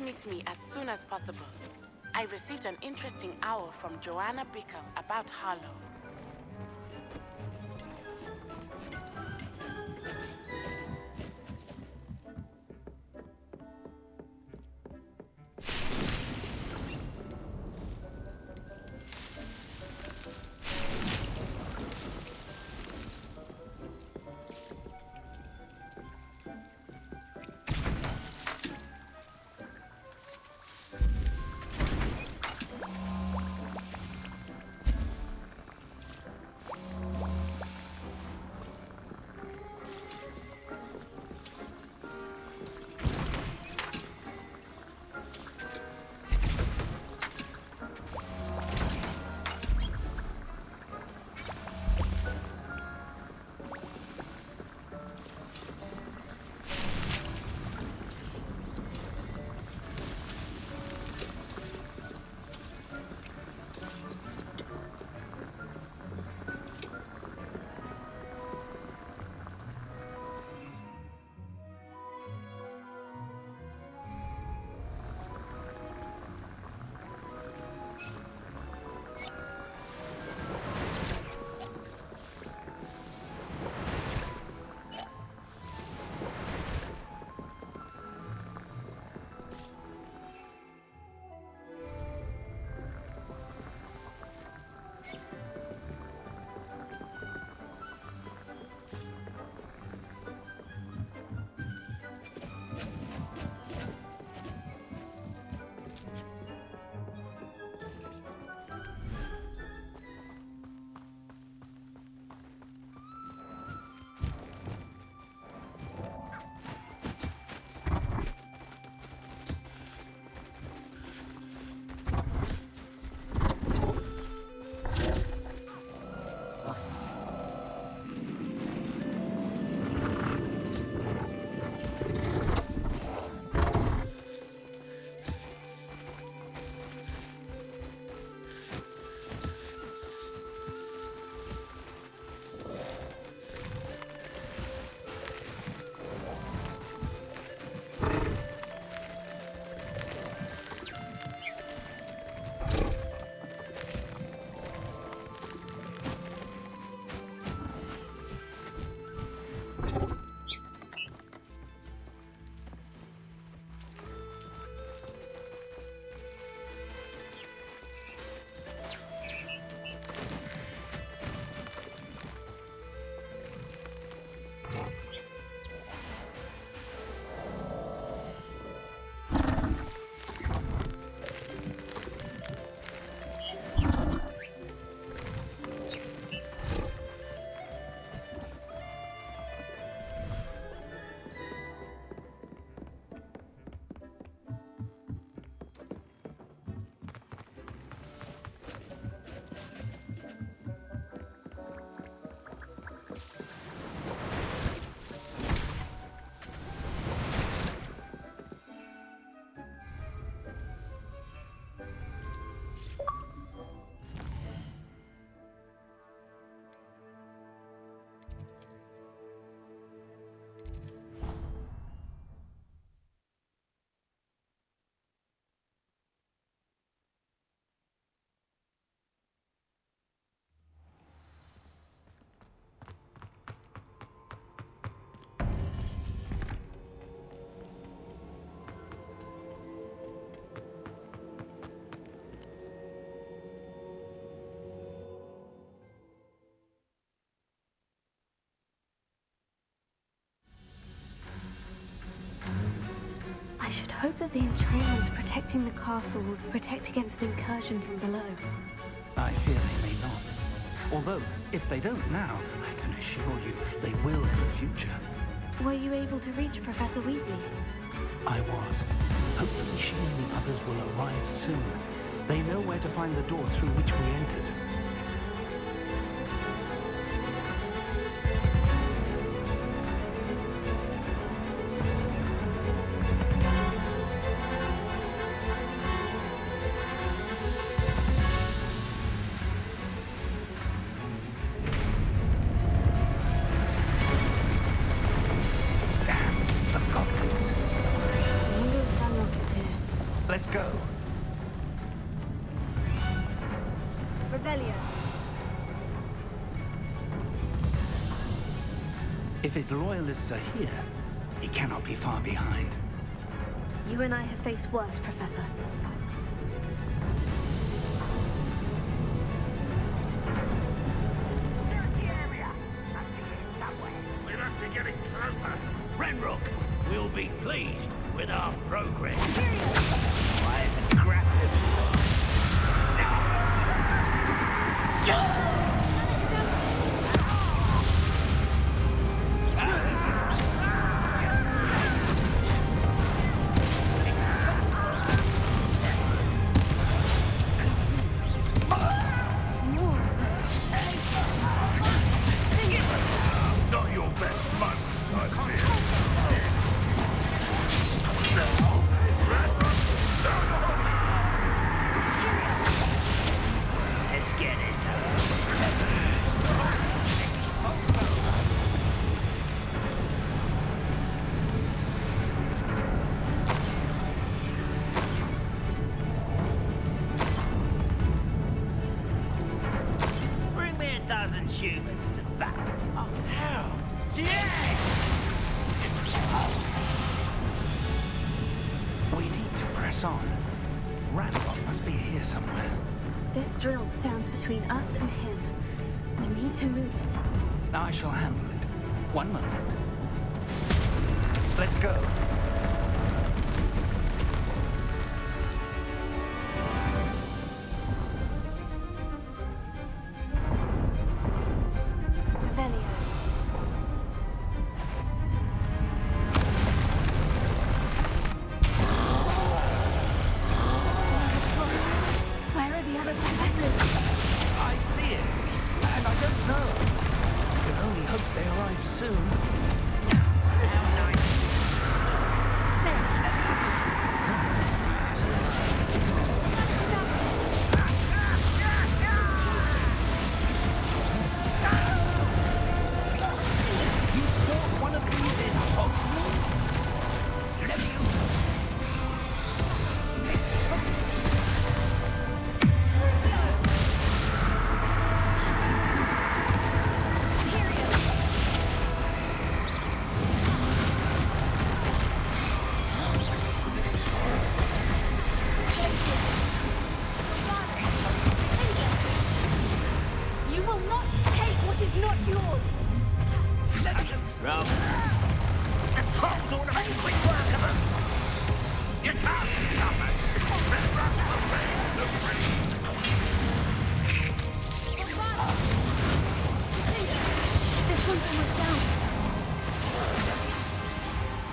Please meet me as soon as possible. I received an interesting owl from Joanna Bickle about Harlow. I should hope that the entrainments protecting the castle will protect against an incursion from below. I fear they may not. Although, if they don't now, I can assure you they will in the future. Were you able to reach Professor Weasley? I was. Hopefully she and the others will arrive soon. They know where to find the door through which we entered. I wonder if Dunlock is here. Let's go. Revelio. If his loyalists are here, he cannot be far behind. You and I have faced worse, Professor. We must be getting closer. Renrock will be pleased with our progress. Why is it aggressive? Not your best moment, I fear. Let's get this Bring me a dozen humans to battle. Oh, hell! Yeah! We need to press on. Ranrock must be here somewhere. This drill stands between us and him. We need to move it. I shall handle it. One moment. Let's go. Revelio. Where are the other professors? I see it, and I don't know. I can only hope they arrive soon. You fought one of these in Hogsmeade? You will not take what is not yours! Rob. The trolls ought to make quick work of us. You can't stop us. Renrock will raise the free. This one's almost down.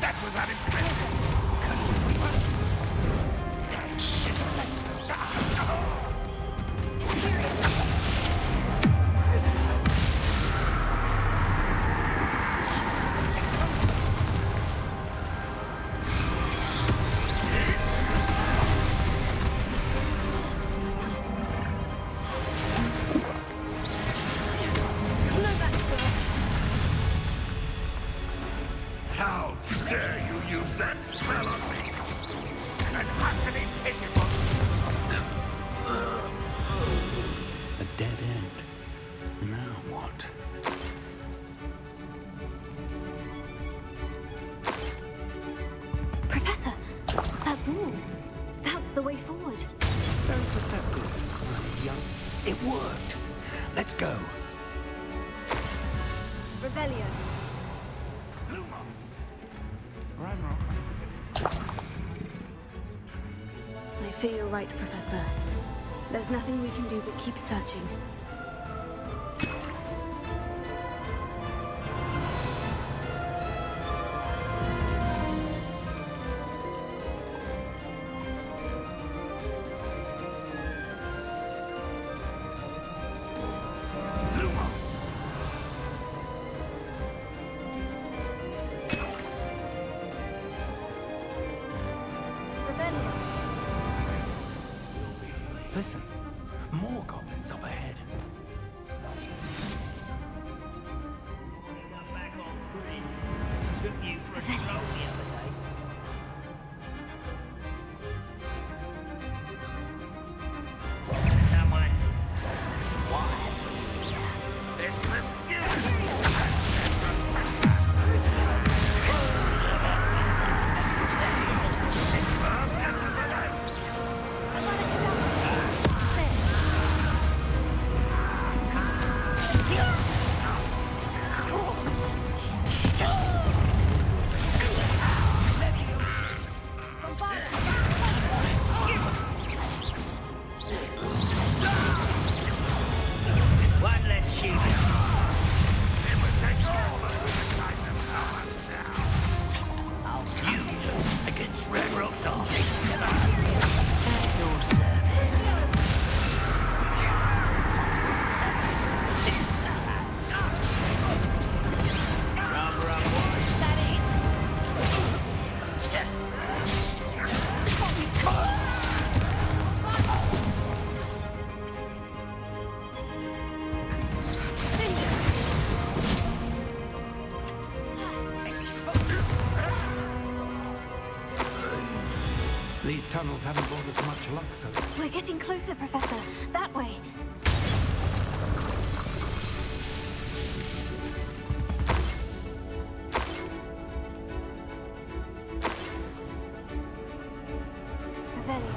That was unimpressive. How dare you use that spell on me? An utterly pitiful. A dead end. Now what? Professor, that wall. That's the way forward. Very perceptive. Young. It worked. Let's go. Revelio. I fear you're right, Professor. There's nothing we can do but keep searching. Revelio. Listen, more goblins up ahead. Back on grid. Took you for a stroll the other day. These tunnels haven't brought us much luck, so... We're getting closer, Professor. That way. Revelio.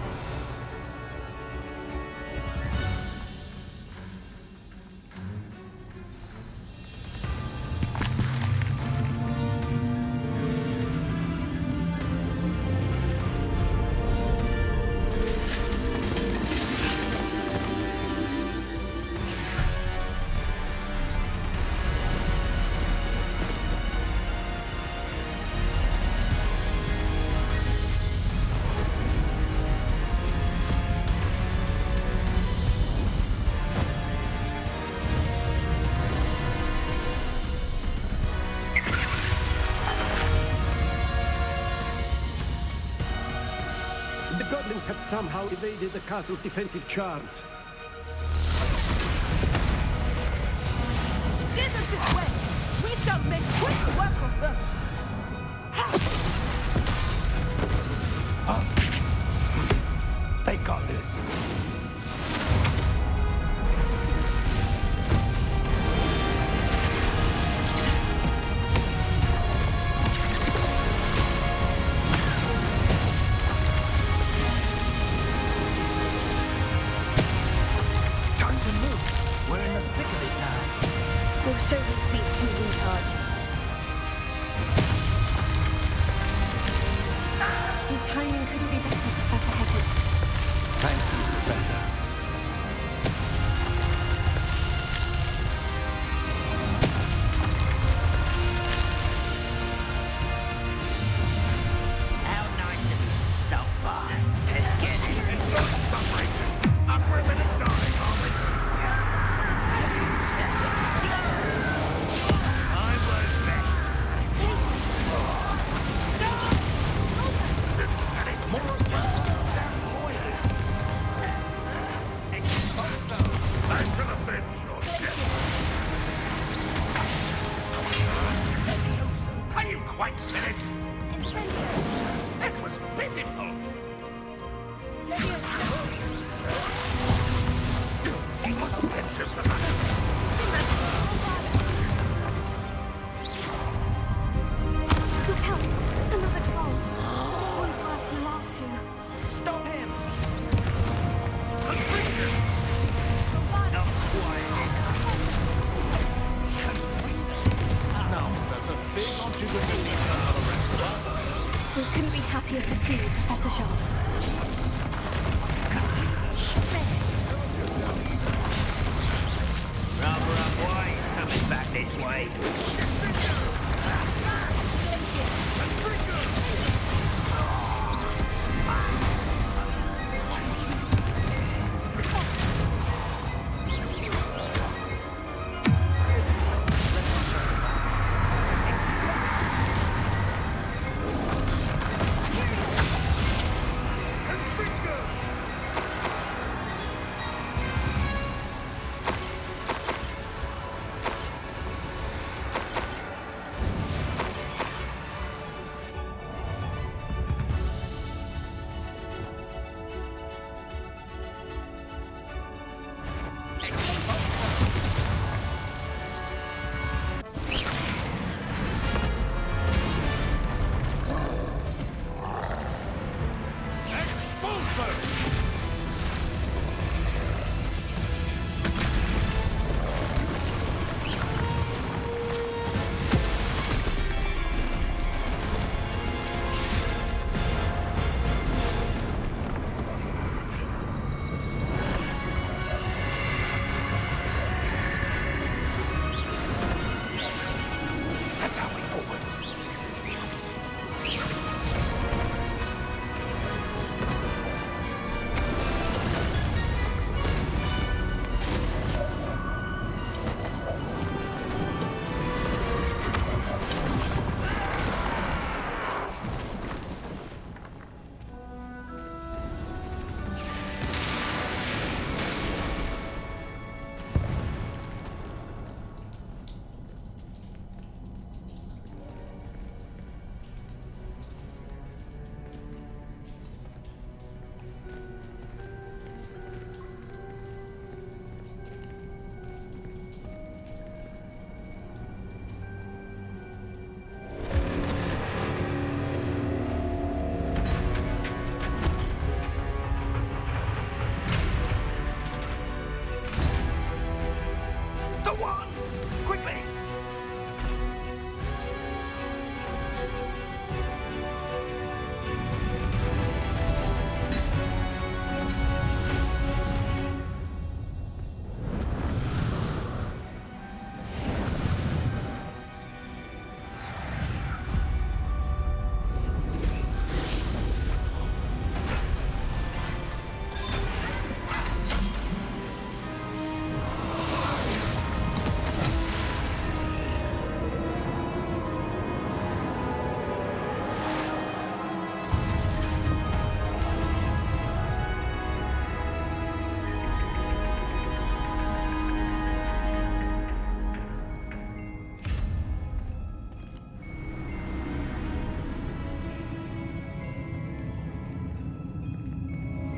The goblins have somehow evaded the castle's defensive charms. Steer them this way! We shall make quick work of them! They got this. Time to move. We're in the thick of it now. We'll show these beasts who's in charge. Your timing couldn't be better, Professor Hecat. Thank you, Professor. How nice of you to stop by. Let's get it. Stop racing. I'm ripping and dying, aren't we? I was best. And it's more than poisons. Back to the bench, or Are you quite finished? It was pitiful. It's just a matter. Look out! Another troll. This one's worse than the last two. Stop him! Not quite. Now, Professor, Fig, aren't you going to need the rest of us? We couldn't be happier to see you, Professor Sharp. Rather unwise coming back this way.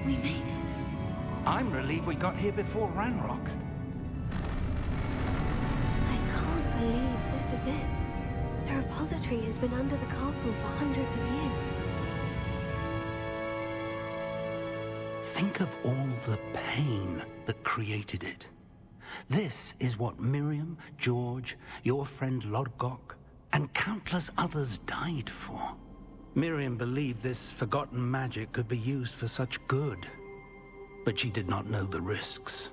We made it. I'm relieved we got here before Ranrock. I can't believe this is it. The repository has been under the castle for hundreds of years. Think of all the pain that created it. This is what Miriam, George, your friend Lodgok, and countless others died for. Miriam believed this forgotten magic could be used for such good. But she did not know the risks.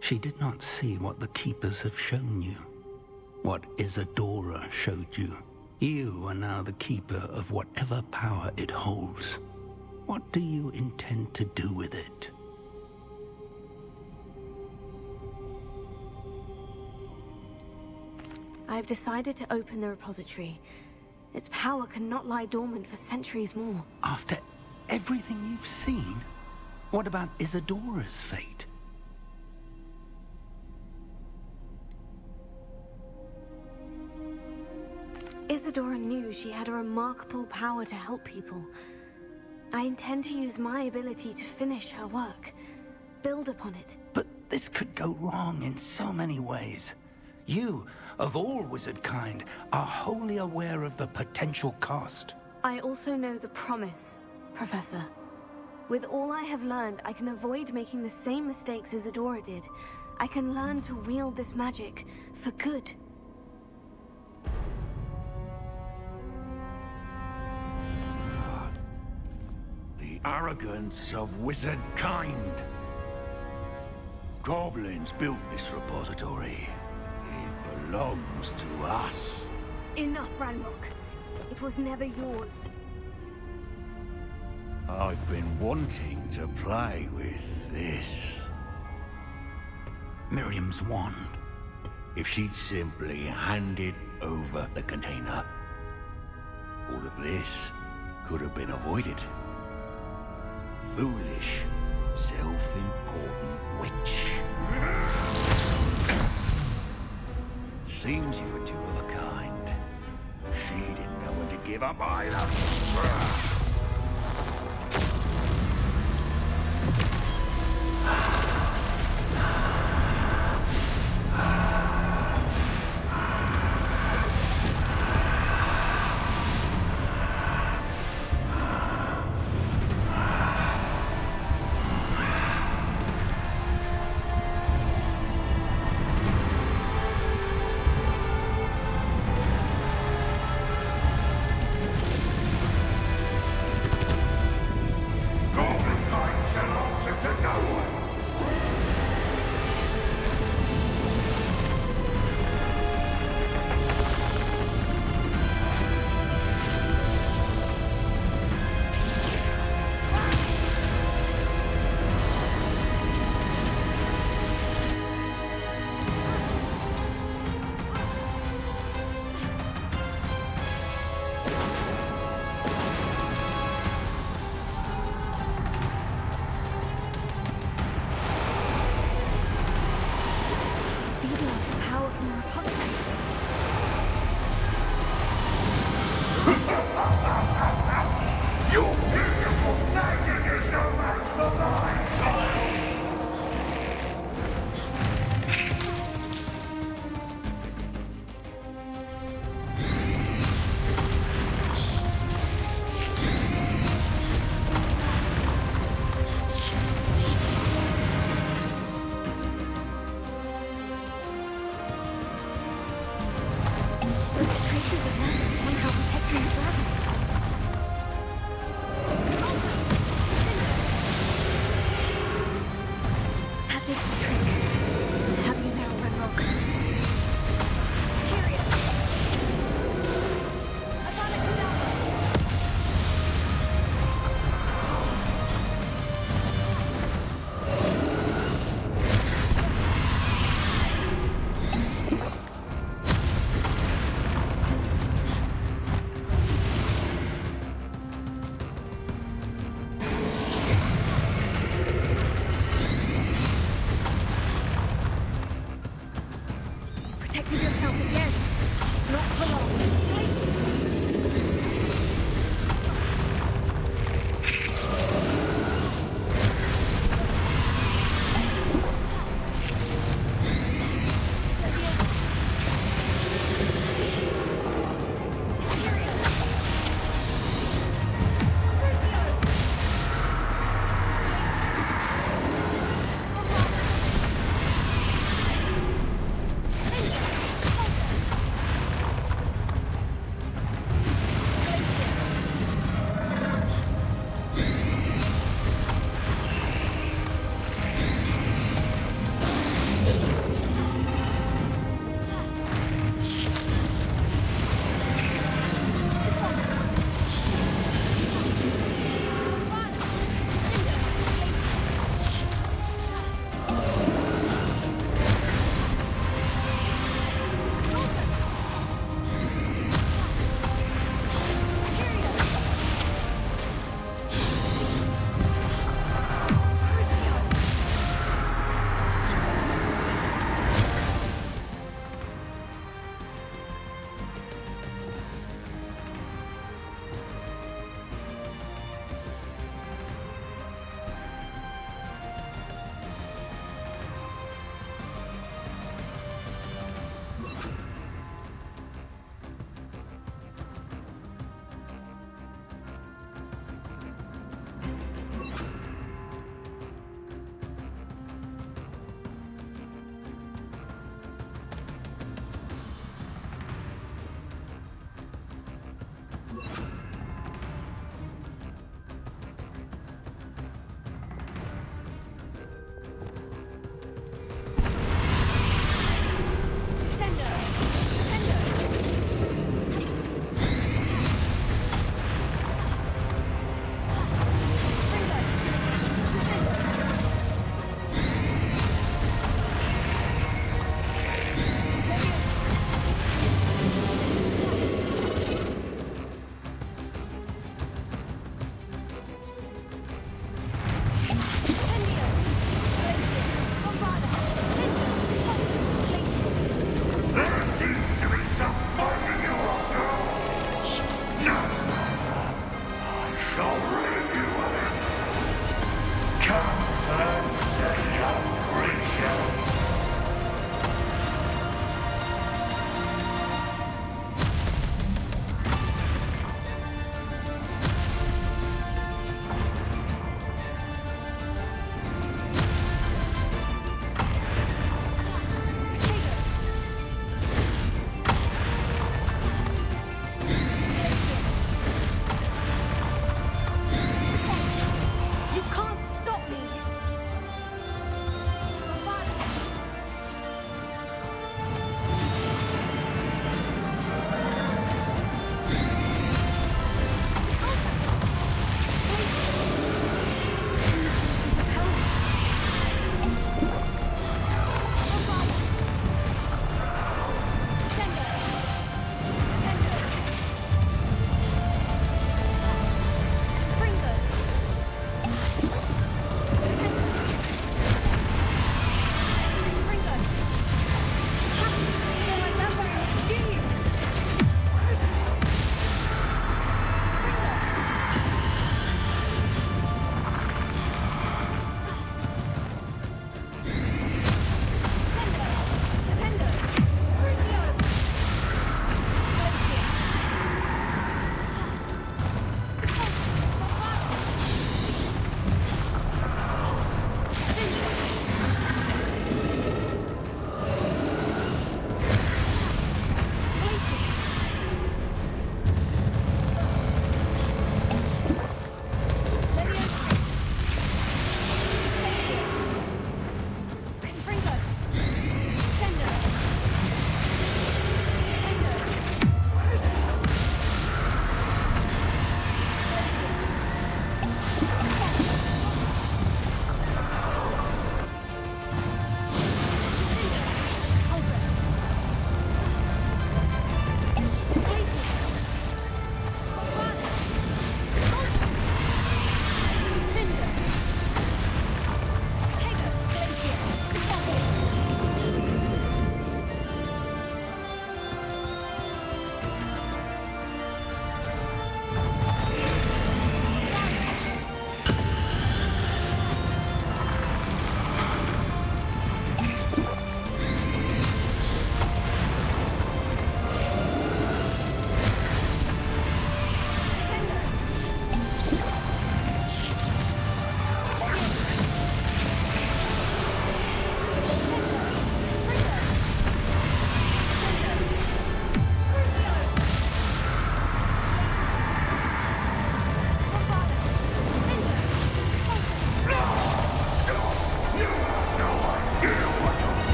She did not see what the Keepers have shown you. What Isadora showed you. You are now the Keeper of whatever power it holds. What do you intend to do with it? I've decided to open the repository. Its power cannot lie dormant for centuries more. After everything you've seen? What about Isadora's fate? Isadora knew she had a remarkable power to help people. I intend to use my ability to finish her work, build upon it. But this could go wrong in so many ways. You, of all wizard kind, are wholly aware of the potential cost. I also know the promise, Professor. With all I have learned, I can avoid making the same mistakes Isadora did. I can learn to wield this magic for good. The arrogance of wizard kind. Goblins built this repository. It belongs to us. Enough, Ranrock. It was never yours. I've been wanting to play with this. Miriam's wand. If she'd simply handed over the container, all of this could have been avoided. Foolish, self-important witch. Seems you're two of a kind. She didn't know when to give up either.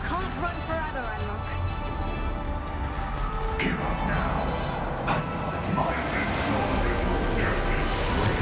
can't run forever, Ranrock. Give up now. Another might be sure it will get this way.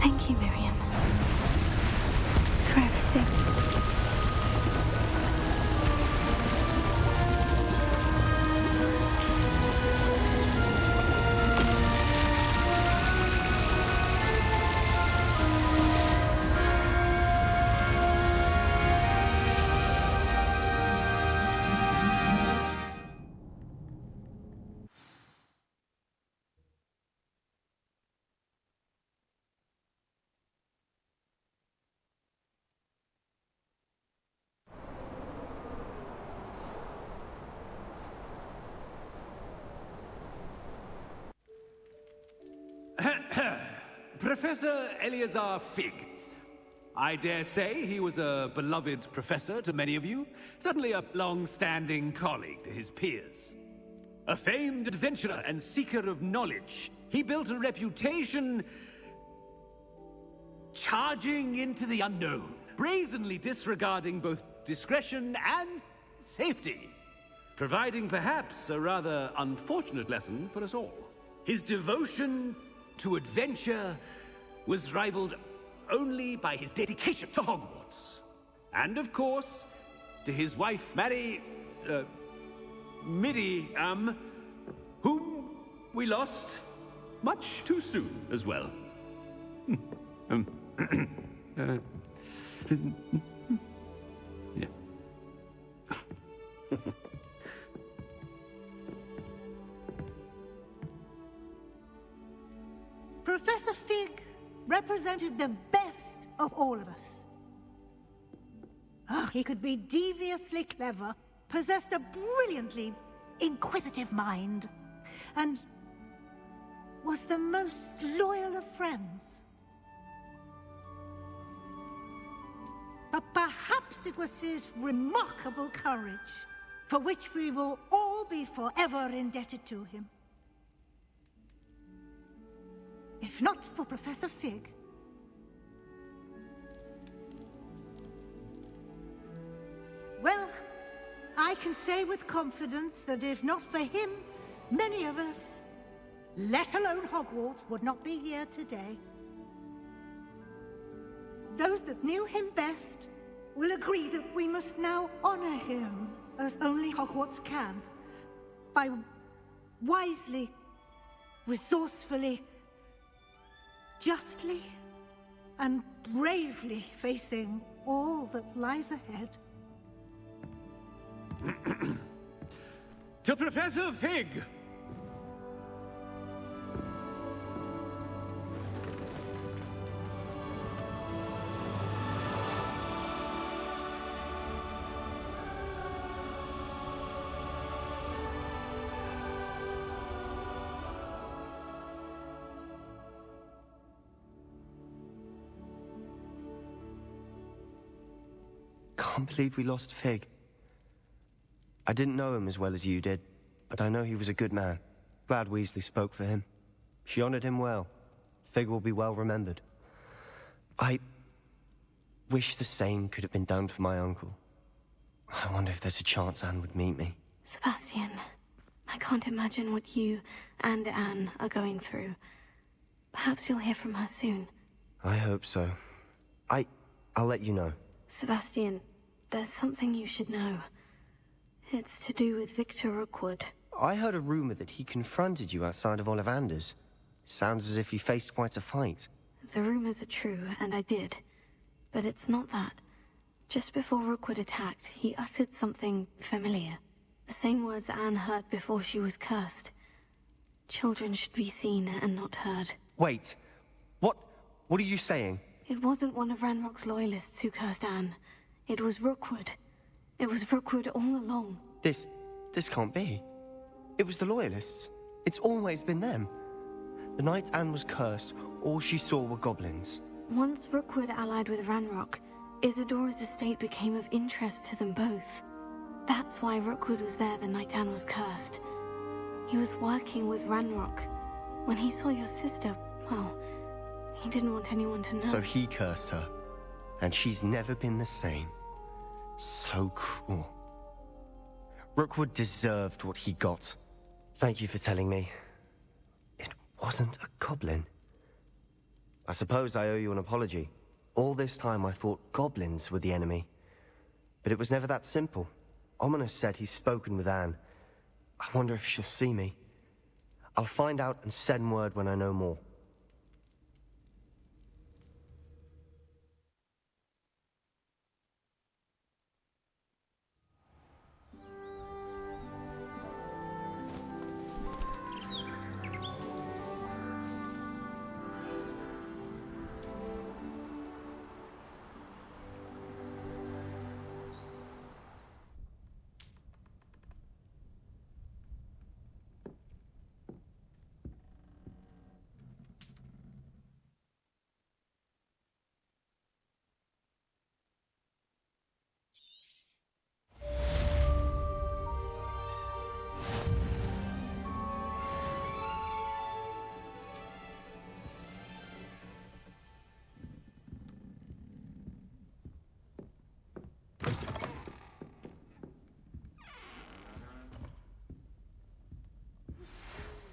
Thank you, Miriam. For everything. Professor Eleazar Fig. I dare say he was a beloved professor to many of you, certainly a long-standing colleague to his peers. A famed adventurer and seeker of knowledge, he built a reputation charging into the unknown, brazenly disregarding both discretion and safety, providing perhaps a rather unfortunate lesson for us all. His devotion to adventure was rivaled only by his dedication to Hogwarts. And of course, to his wife, Miriam, whom we lost much too soon as well. Yeah. Professor Fig represented the best of all of us. He could be deviously clever, possessed a brilliantly inquisitive mind, and was the most loyal of friends. But perhaps it was his remarkable courage, for which we will all be forever indebted to him. If not for Professor Fig, well, I can say with confidence that if not for him, many of us, let alone Hogwarts, would not be here today. Those that knew him best will agree that we must now honor him as only Hogwarts can, by wisely, resourcefully, justly and bravely facing all that lies ahead. To Professor Fig! Can't believe we lost Fig. I didn't know him as well as you did, but I know he was a good man. Glad Weasley spoke for him. She honored him well. Fig will be well remembered. I wish the same could have been done for my uncle. I wonder if there's a chance Anne would meet me. Sebastian, I can't imagine what you and Anne are going through. Perhaps you'll hear from her soon. I hope so. I'll let you know. Sebastian, there's something you should know. It's to do with Victor Rookwood. I heard a rumor that he confronted you outside of Ollivander's. Sounds as if he faced quite a fight. The rumors are true, and I did. But it's not that. Just before Rookwood attacked, he uttered something familiar. The same words Anne heard before she was cursed. Children should be seen and not heard. Wait. What are you saying? It wasn't one of Ranrock's loyalists who cursed Anne. It was Rookwood. It was Rookwood all along. This can't be. It was the loyalists. It's always been them. The night Anne was cursed, all she saw were goblins. Once Rookwood allied with Ranrock, Isadora's estate became of interest to them both. That's why Rookwood was there the night Anne was cursed. He was working with Ranrock. When he saw your sister, well, he didn't want anyone to know. So he cursed her, and she's never been the same. So cruel. Rookwood deserved what he got. Thank you for telling me. It wasn't a goblin. I suppose I owe you an apology. All this time I thought goblins were the enemy. But it was never that simple. Ominous said he's spoken with Anne. I wonder if she'll see me. I'll find out and send word when I know more.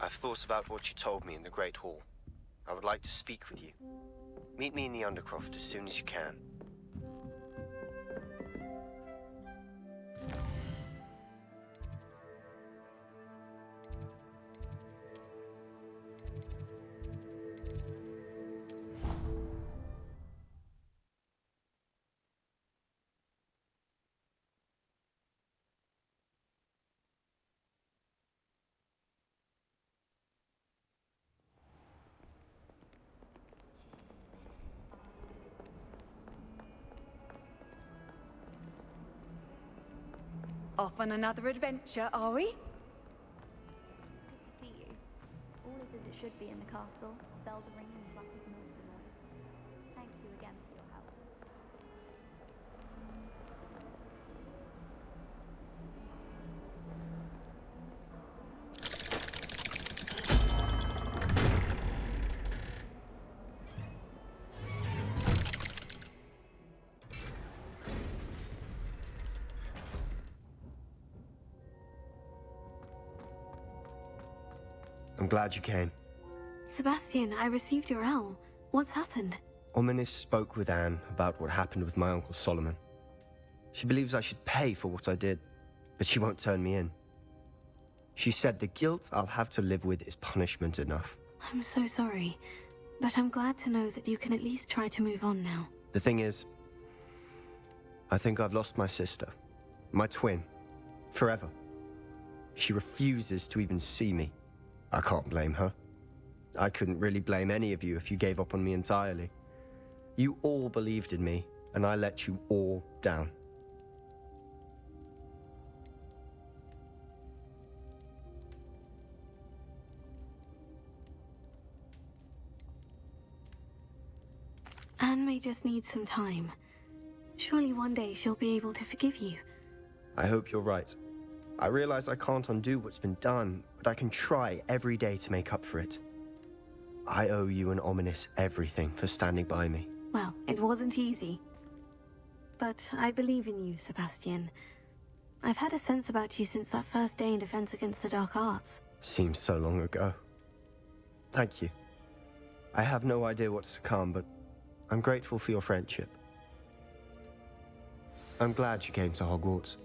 I've thought about what you told me in the Great Hall. I would like to speak with you. Meet me in the Undercroft as soon as you can. Off on another adventure, are we? It's good to see you. All is as it should be in the castle. Bells are ringing, but is most annoying. Thank you again for your help. I'm glad you came. Sebastian, I received your L. What's happened? Ominous spoke with Anne about what happened with my Uncle Solomon. She believes I should pay for what I did, but she won't turn me in. She said the guilt I'll have to live with is punishment enough. I'm so sorry, but I'm glad to know that you can at least try to move on now. The thing is, I think I've lost my sister, my twin, forever. She refuses to even see me. I can't blame her. I couldn't really blame any of you if you gave up on me entirely. You all believed in me, and I let you all down. Anne may just need some time. Surely one day she'll be able to forgive you. I hope you're right. I realize I can't undo what's been done, but I can try every day to make up for it. I owe you and Ominous everything for standing by me. Well, it wasn't easy. But I believe in you, Sebastian. I've had a sense about you since that first day in Defense Against the Dark Arts. Seems so long ago. Thank you. I have no idea what's to come, but I'm grateful for your friendship. I'm glad you came to Hogwarts.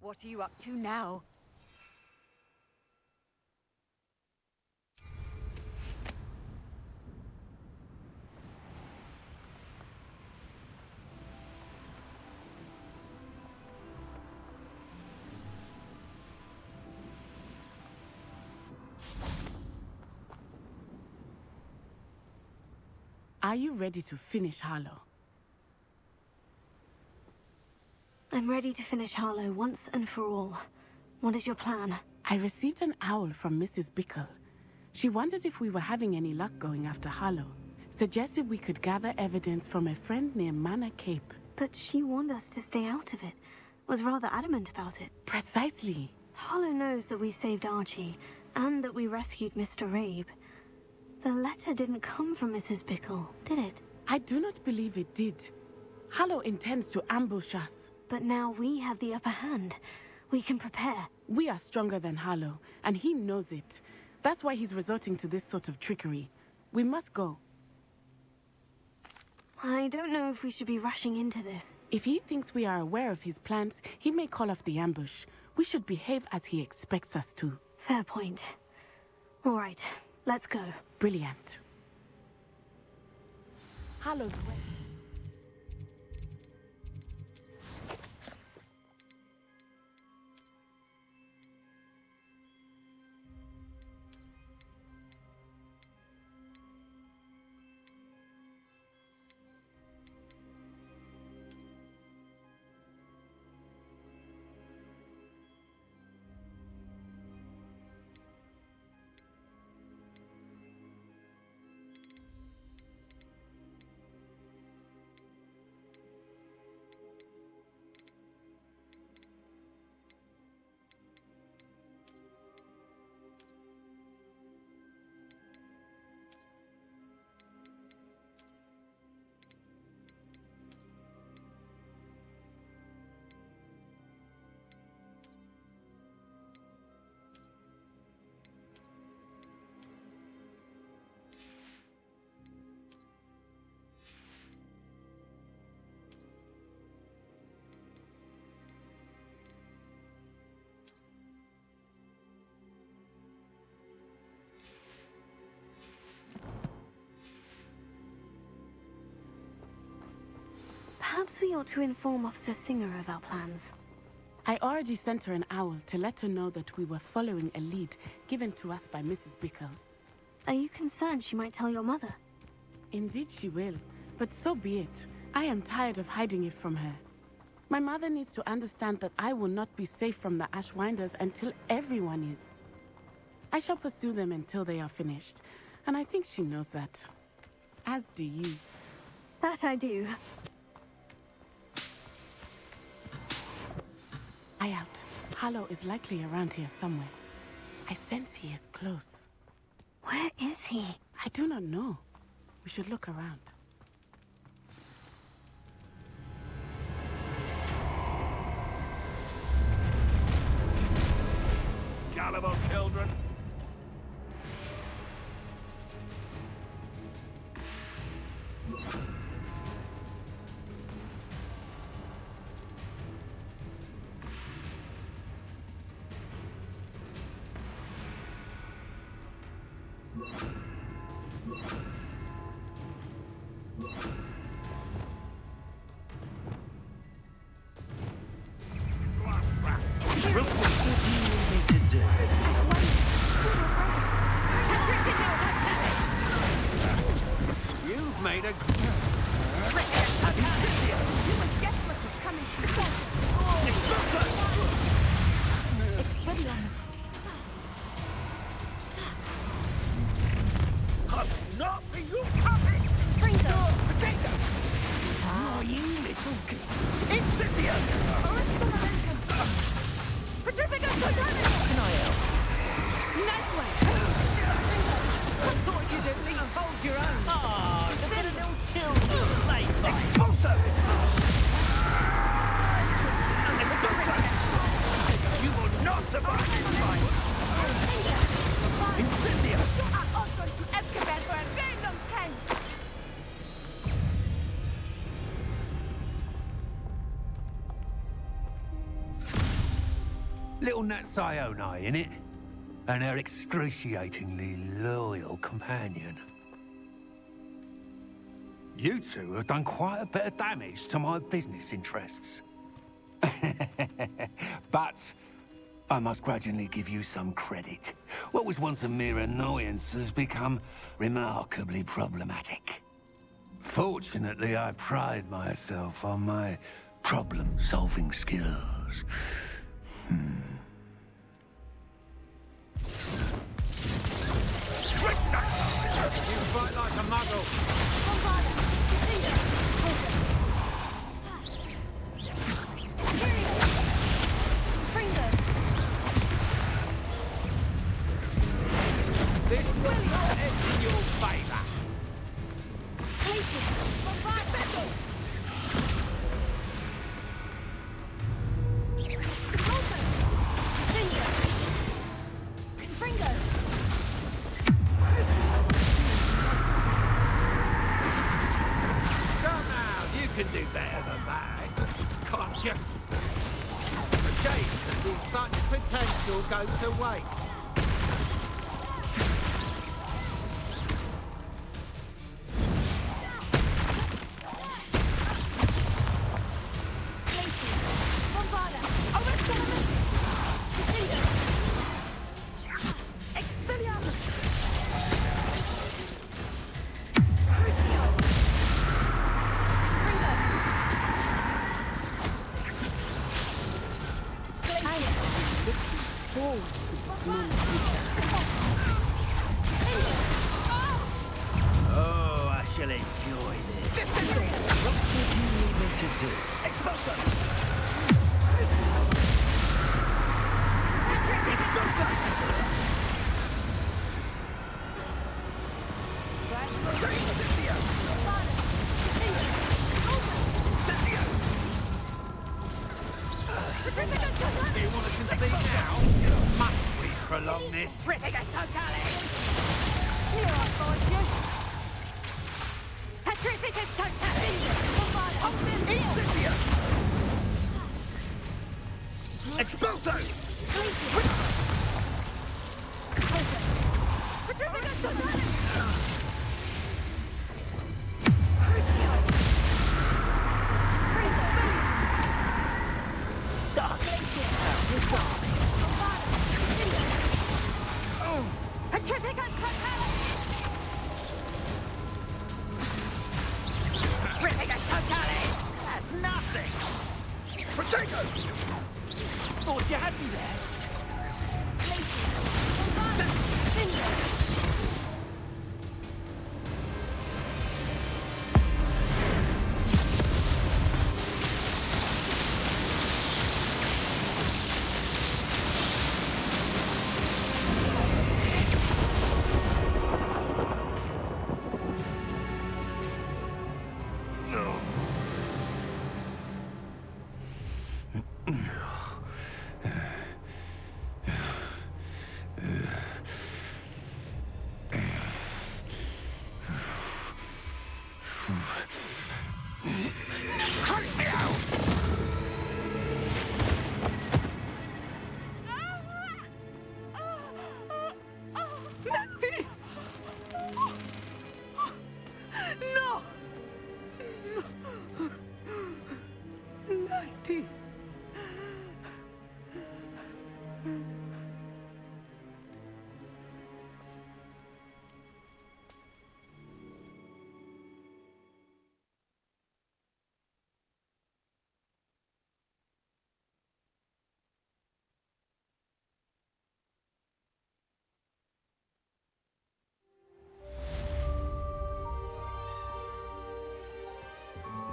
What are you up to now? Are you ready to finish Harlow? I'm ready to finish Harlow once and for all. What is your plan? I received an owl from Mrs. Bickle. She wondered if we were having any luck going after Harlow. Suggested we could gather evidence from a friend near Manor Cape. But she warned us to stay out of it. Was rather adamant about it. Precisely. Harlow knows that we saved Archie, and that we rescued Mr. Rabe. The letter didn't come from Mrs. Bickle, did it? I do not believe it did. Harlow intends to ambush us. But now we have the upper hand. We can prepare. We are stronger than Harlow, and he knows it. That's why he's resorting to this sort of trickery. We must go. I don't know if we should be rushing into this. If he thinks we are aware of his plans, he may call off the ambush. We should behave as he expects us to. Fair point. All right, let's go. Brilliant. Harlow's way. Perhaps we ought to inform Officer Singer of our plans. I already sent her an owl to let her know that we were following a lead given to us by Mrs. Bickle. Are you concerned she might tell your mother? Indeed she will, but so be it. I am tired of hiding it from her. My mother needs to understand that I will not be safe from the Ashwinders until everyone is. I shall pursue them until they are finished, and I think she knows that. As do you. That I do. Eye out. Harlow is likely around here somewhere. I sense he is close. Where is he? I do not know. We should look around. Gullible children. You've made a... Not for you puppets! Potato! Oh, you little goose! Incendium! Can I help? Nice way! I thought you'd at least hold your own. Ah, get a little chill, mate! Expulso! Little Nat Sione, innit? And her excruciatingly loyal companion. You two have done quite a bit of damage to my business interests. But I must grudgingly give you some credit. What was once a mere annoyance has become remarkably problematic. Fortunately, I pride myself on my problem-solving skills. You fight like a muggle. This will not end in your favor. You can do better than that, can't you? A shame to see such potential go to waste. Oh, I shall enjoy this. What would you need me to do? Expulso! Do you want to concede now? Must we prolong this? Expulso! That's nothing! Potato! Thought you had me there.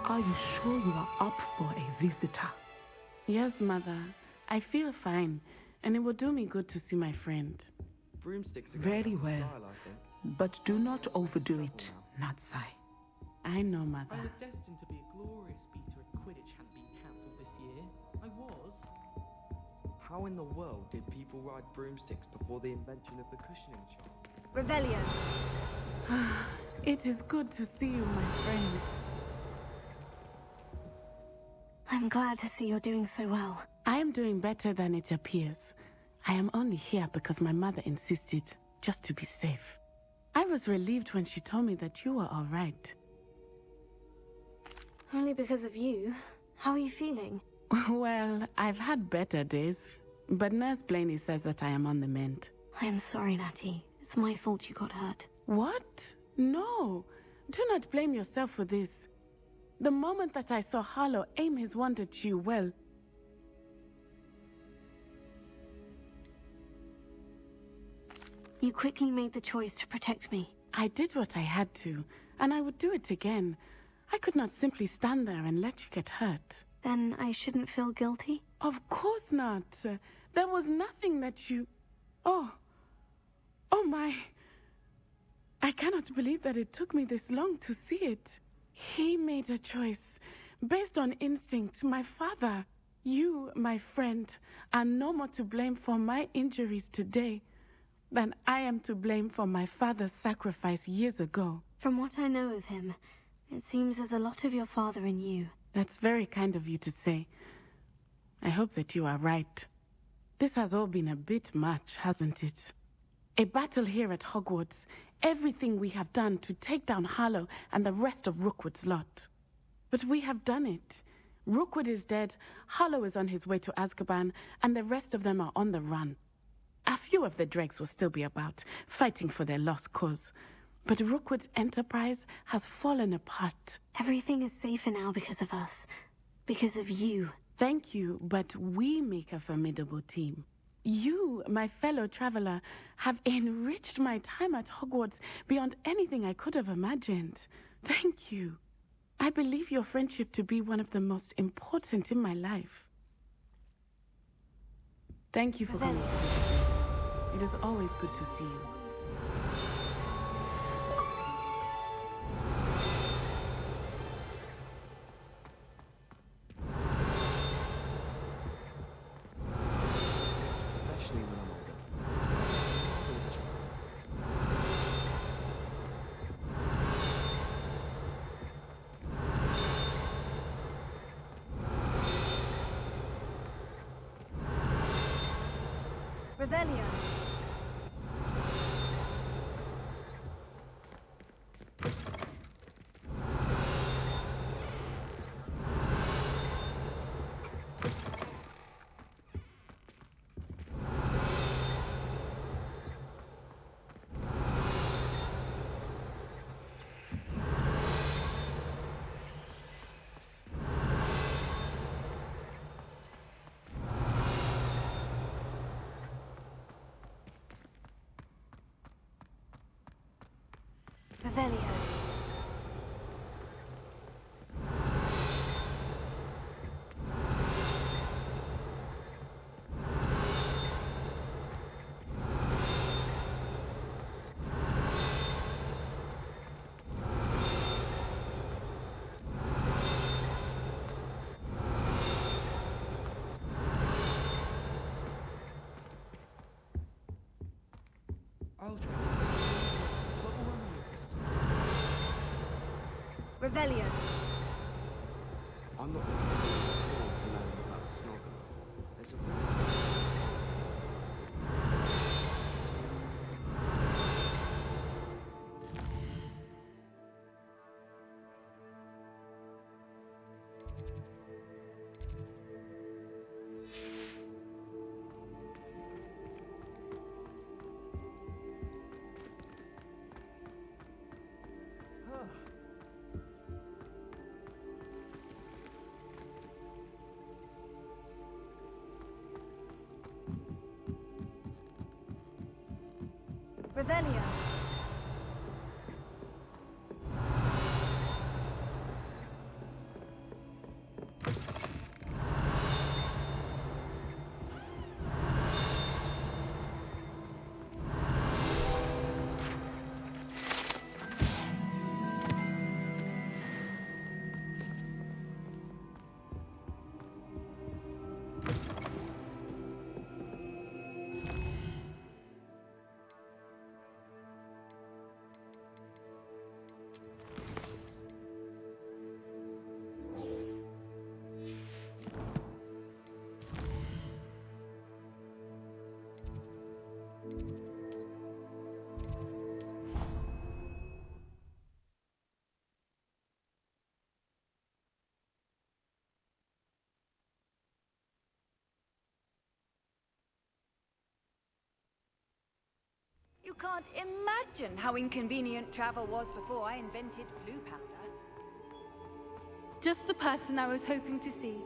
Are you sure you are up for a visitor? Yes, Mother. I feel fine, and it will do me good to see my friend. Broomsticks are Very well. style, I think. But do not overdo it, Natsai. I know, Mother. I was destined to be a glorious beater if Quidditch hadn't been cancelled this year. I was. How in the world did people ride broomsticks before the invention of the cushioning chart? Revelio. It is good to see you, my friend. I'm glad to see you're doing so well. I I'm doing better than it appears. I am only here because my mother insisted, just to be safe. I was relieved when she told me that you were all right. Only because of you. How are you feeling? Well, I've had better days, but Nurse Blaney says that I am on the mend. I am sorry, Natty. It's my fault you got hurt. What? No. Do not blame yourself for this. The moment that I saw Harlow aim his wand at you, well... You quickly made the choice to protect me. I did what I had to, and I would do it again. I could not simply stand there and let you get hurt. Then I shouldn't feel guilty? Of course not. There was nothing that you... Oh my... I cannot believe that it took me this long to see it. He made a choice, based on instinct. My father, you, my friend, are no more to blame for my injuries today than I am to blame for my father's sacrifice years ago. From what I know of him, it seems there's a lot of your father in you. That's very kind of you to say. I hope that you are right. This has all been a bit much, hasn't it? A battle here at Hogwarts, everything we have done to take down Harlow and the rest of Rookwood's lot. But we have done it. Rookwood is dead, Harlow is on his way to Azkaban, and the rest of them are on the run. A few of the dregs will still be about, fighting for their lost cause. But Rookwood's enterprise has fallen apart. Everything is safer now because of us. Because of you. Thank you, but we make a formidable team. You, my fellow traveler, have enriched my time at Hogwarts beyond anything I could have imagined. Thank you. I believe your friendship to be one of the most important in my life. Thank you for coming to visit me. It is always good to see you. Revelio. Revelio. Revelio. I'm not looking forward to learning about the Snoggler. There's a reason. Revelio. can't imagine how inconvenient travel was before I invented blue powder. Just the person I was hoping to see.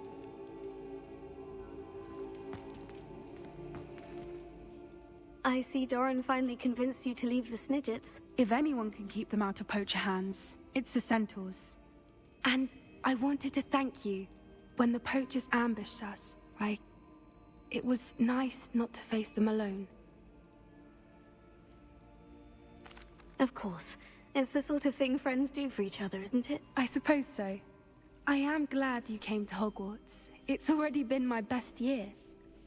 I see Doran finally convinced you to leave the Snidgets. If anyone can keep them out of poacher hands, it's the centaurs. And I wanted to thank you. When the poachers ambushed us, it was nice not to face them alone. Of course. It's the sort of thing friends do for each other, isn't it? I suppose so. I am glad you came to Hogwarts. It's already been my best year.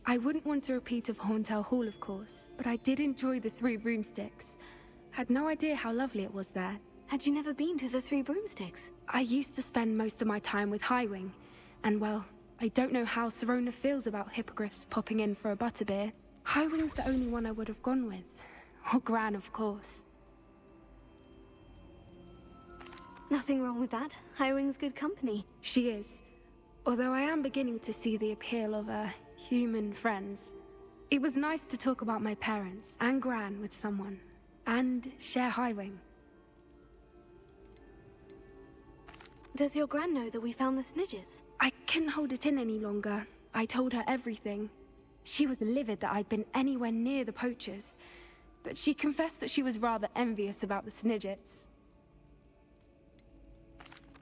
I wouldn't want a repeat of Horntail Hall, of course, but I did enjoy the Three Broomsticks. Had no idea how lovely it was there. Had you never been to the Three Broomsticks? I used to spend most of my time with Highwing, and well, I don't know how Serona feels about hippogriffs popping in for a butterbeer. Highwing's the only one I would have gone with. Or Gran, of course. Nothing wrong with that. Highwing's good company. She is. Although I am beginning to see the appeal of, human friends. It was nice to talk about my parents and Gran with someone. And share Highwing. Does your Gran know that we found the Snidgets? I couldn't hold it in any longer. I told her everything. She was livid that I'd been anywhere near the poachers. But she confessed that she was rather envious about the Snidgets.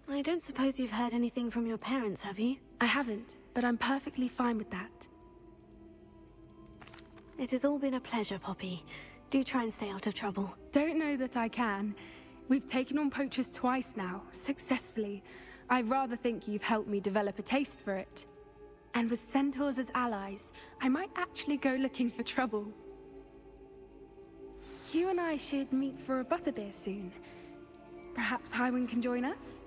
I don't suppose you've heard anything from your parents, have you? I haven't, but I'm perfectly fine with that. It has all been a pleasure, Poppy. Do try and stay out of trouble. Don't know that I can. We've taken on poachers twice now, successfully. I rather think you've helped me develop a taste for it. And with centaurs as allies, I might actually go looking for trouble. You and I should meet for a butterbeer soon. Perhaps Highwing can join us?